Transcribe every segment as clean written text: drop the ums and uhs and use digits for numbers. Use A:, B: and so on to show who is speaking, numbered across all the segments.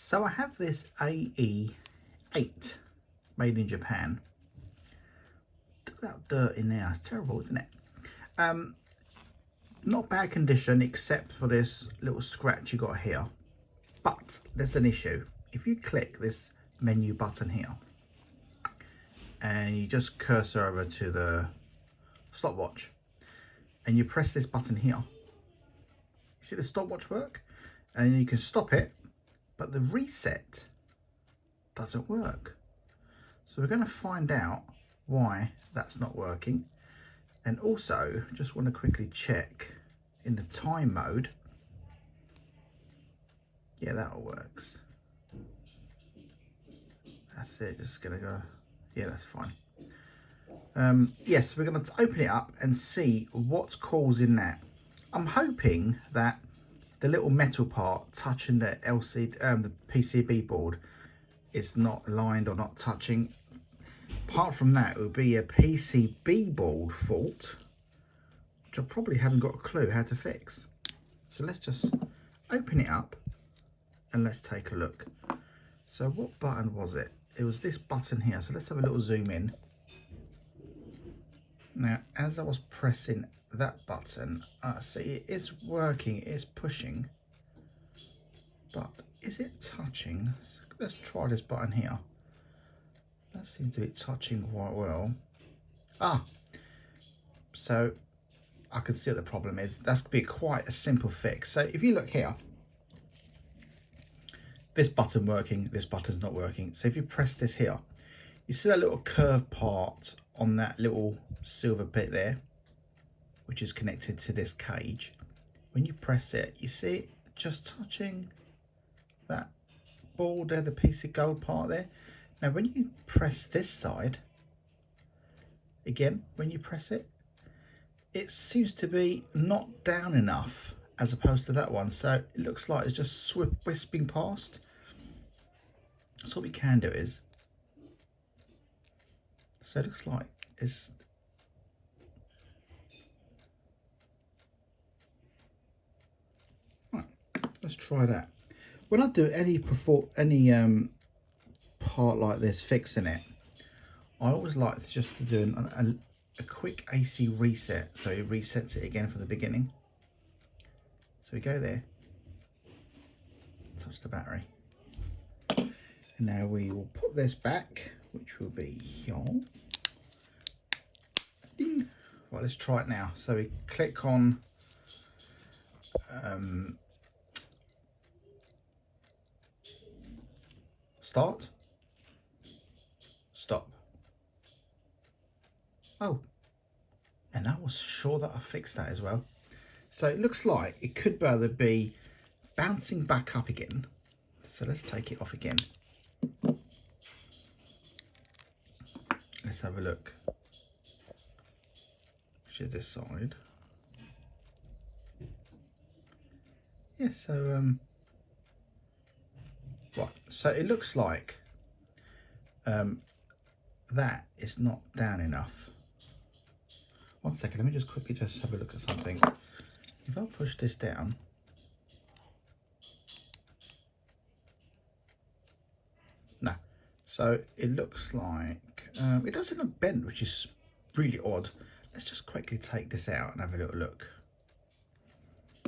A: So I have this AE-8 made in Japan. Look at that dirt in there, it's terrible, isn't it? Not bad condition except for this little scratch you got here. But there's an issue. If you click this menu button here and you just cursor over to the stopwatch and you press this button here, you see the stopwatch work? And then you can stop it, but the reset doesn't work. So we're going to find out why that's not working. And also just want to quickly check in the time mode. Yeah, that all works. That's it, just gonna go. Yeah, that's fine. Yes, we're going to open it up and see what's causing that. I'm hoping that the little metal part touching the the PCB board is not aligned or not touching. Apart from that, it would be a PCB board fault, which I probably haven't got a clue how to fix. So let's just open it up and let's take a look. So what button was it? It was this button here. So let's have a little zoom in. Now, as I was pressing that button, see, it is working, it is pushing, but is it touching? Let's try this button here. That seems to be touching quite well. So I can see what the problem is. That's going to be quite a simple fix. So if you look here, this button working, this button's not working. So if you press this here, you see that little curved part on that little silver bit there, which is connected to this cage. When you press it, you see it just touching that board there, the piece of gold part there. Now when you press this side, again, when you press it, it seems to be not down enough as opposed to that one. So it looks like it's just wisping past. So what we can do is, so it looks like it's, right, let's try that. When I do any part like this, fixing it, I always like just to do a quick AC reset, so it resets it again from the beginning. So we go there, touch the battery, and now we will put this back, which will be here. Ding. Right, let's try it now. So we click on start, stop. Oh, and I was sure that I fixed that as well. So it looks like it could rather be bouncing back up again. So let's take it off again. Let's have a look. Should this side. Yeah, so right, so it looks like that is not down enough. 1 second, let me just quickly just have a look at something. If I push this down, no, so it looks like it doesn't look bent, which is really odd. Let's just quickly take this out and have a little look.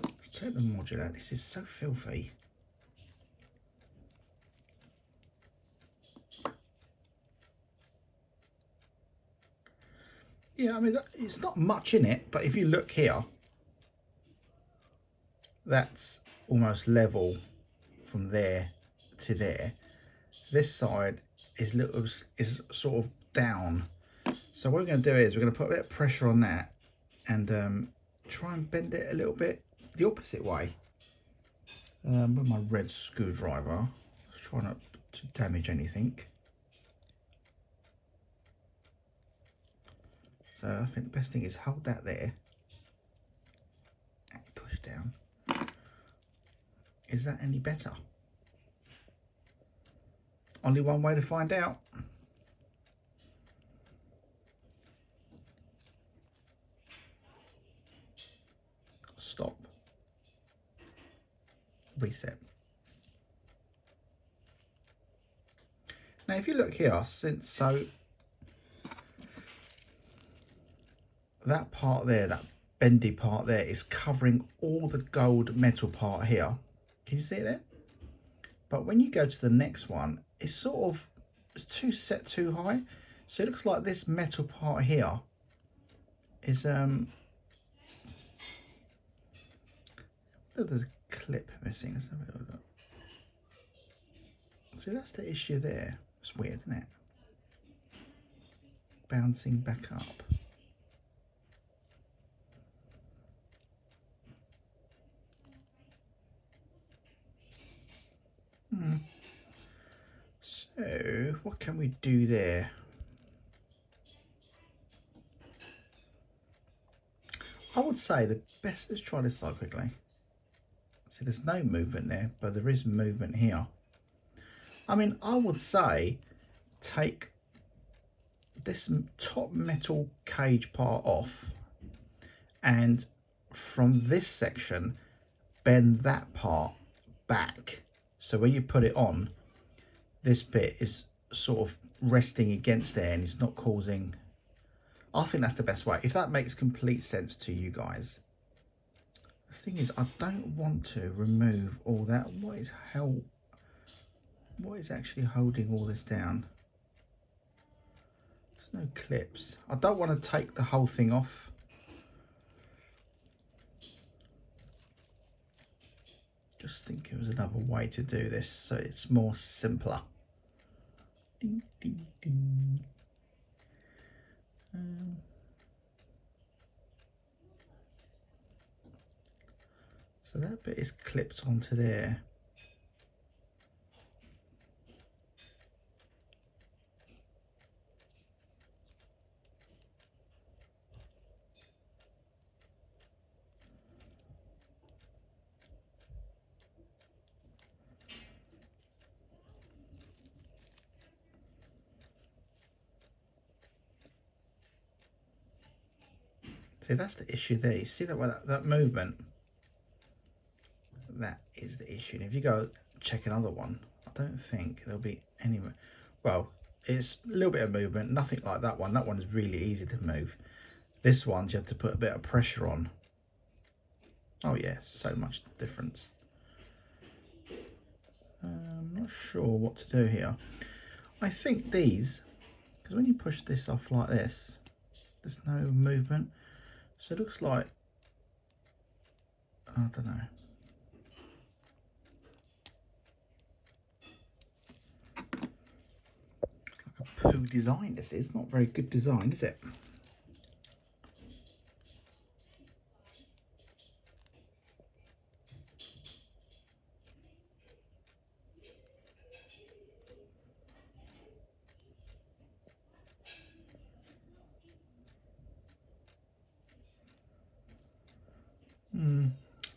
A: Let's take the module out. This is so filthy. Yeah, I mean, it's not much in it, but if you look here, that's almost level from there to there. This side is sort of down. So what we're going to do is we're going to put a bit of pressure on that and try and bend it a little bit the opposite way with my red screwdriver. Try not to damage anything. So I think the best thing is hold that there and push down. Is that any better? Only one way to find out. Stop. Reset. if you look here, so that part there, that bendy part there, is covering all the gold metal part here. Can you see it there? But when you go to the next one, it's sort of, it's set too high. So it looks like this metal part here is there's a clip missing. Let's have a little look. See, that's the issue there. It's weird, isn't it? Bouncing back up. So what can we do there? I would say the best, let's try this side quickly. See, there's no movement there, but there is movement here. I mean, I would say take this top metal cage part off, and from this section, bend that part back. So when you put it on, this bit is sort of resting against there and it's not causing... I think that's the best way, if that makes complete sense to you guys. The thing is, I don't want to remove all that. What is actually holding all this down? There's no clips. I don't want to take the whole thing off. Just think it was another way to do this so it's more simpler. Ding, ding, ding. So that bit is clipped onto there. See, that's the issue there. You see that movement? That is the issue. And if you go check another one, I don't think there'll be any... Well, it's a little bit of movement, nothing like that one. That one is really easy to move. This one, you have to put a bit of pressure on. Oh yeah, so much difference. I'm not sure what to do here. I think these, because when you push this off like this, there's no movement. So it looks like, I don't know. It's like a poo design, this is. Not very good design, is it?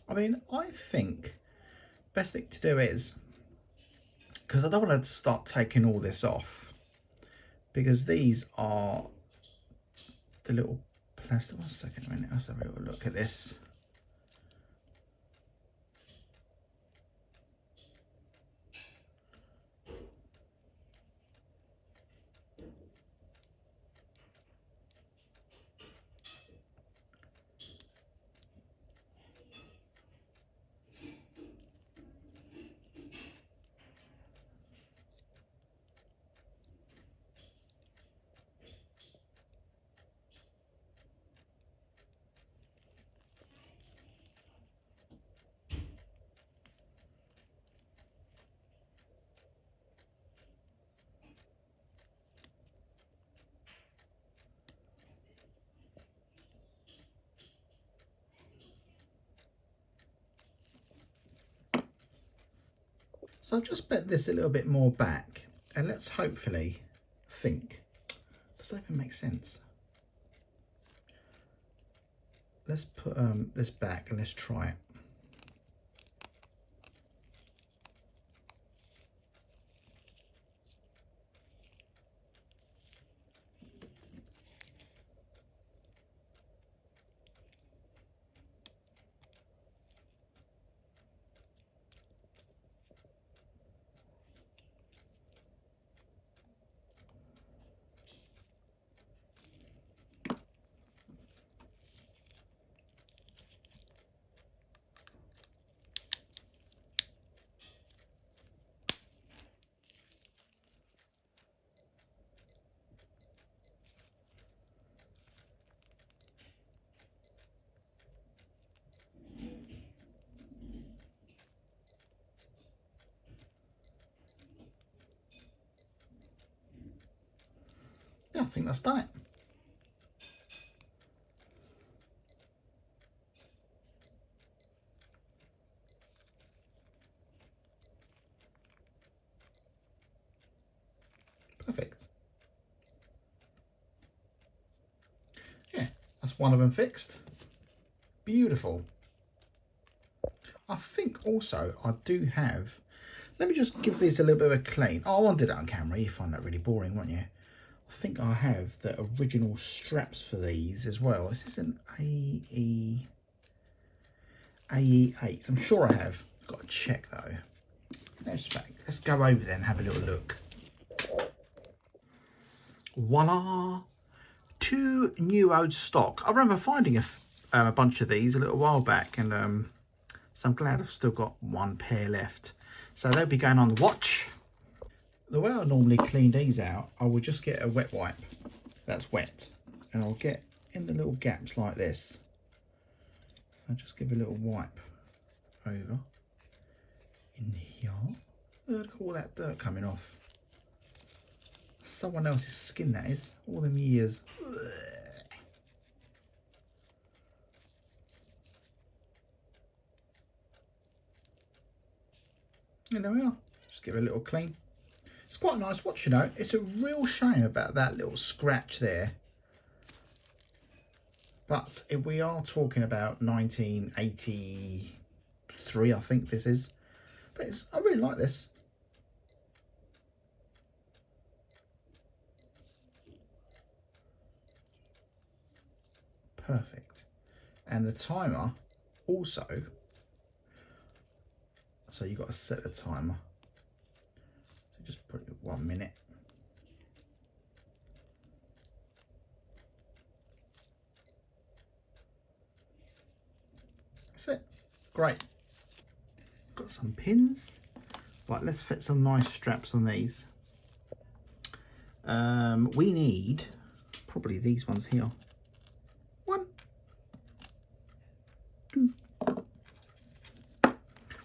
A: I mean, I think best thing to do is, because I don't want to start taking all this off, because these are the little plastic. 1 second, a minute. Let's have a little look at this. So I've just bent this a little bit more back, and let's hopefully think. Does that even make sense? Let's put this back and let's try it. Yeah, I think that's done it. Perfect. Yeah, that's one of them fixed. Beautiful. I think also I do have, let me just give these a little bit of a clean. Oh, I won't do that on camera. You find that really boring, won't you? I think I have the original straps for these as well. This is an AE-8. I'm sure I have. Got to check though. Let's go over there and have a little look. Voila! 2 new old stock. I remember finding a bunch of these a little while back, and so I'm glad I've still got 1 pair left. So they'll be going on the watch. The way I normally clean these out, I will just get a wet wipe that's wet, and I'll get in the little gaps like this. I'll just give a little wipe over in here. Look at all that dirt coming off. Someone else's skin, that is. All them years. And there we are. Just give it a little clean. It's quite a nice watch, you know. It's a real shame about that little scratch there. But if we are talking about 1983, I think this is. But I really like this. Perfect. And the timer also, so you've got to set the timer. So just put it at 1 minute. That's it. Great. Got some pins. Right, let's fit some nice straps on these. We need probably these ones here. 1, 2.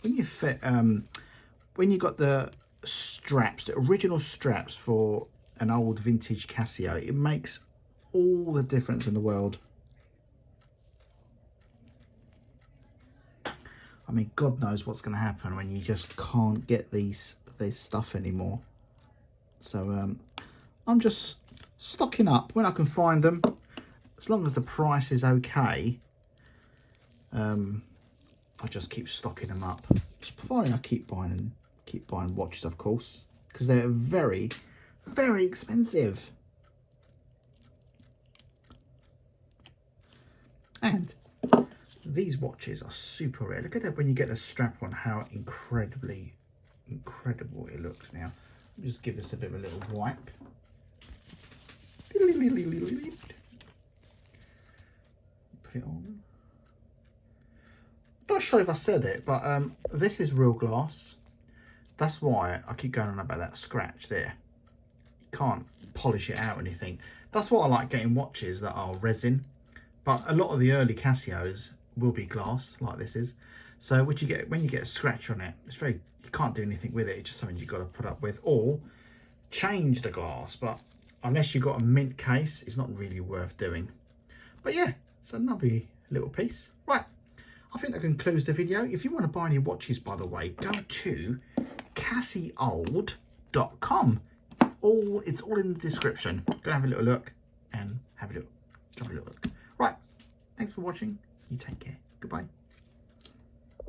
A: When you fit, when you got the straps, the original straps for an old vintage Casio, it makes all the difference in the world. I mean, God knows what's going to happen when you just can't get this stuff anymore. So I'm just stocking up when I can find them, as long as the price is okay. I just keep stocking them up, just providing I keep buying watches, of course, because they're very, very expensive. And these watches are super rare. Look at that when you get the strap on, how incredible it looks. Now, I'll just give this a bit of a little wipe. Put it on. Not sure if I said it, but this is real glass. That's why I keep going on about that scratch there. You can't polish it out or anything. That's why I like getting watches that are resin. But a lot of the early Casios will be glass, like this is. So when you get a scratch on it, you can't do anything with it. It's just something you've got to put up with, or change the glass. But unless you've got a mint case, it's not really worth doing. But yeah, it's another little piece. Right, I think that concludes the video. If you want to buy any watches, by the way, go to casio.com. It's all in the description. Go and have a little look and have a little look. Right, thanks for watching. You take care. Goodbye.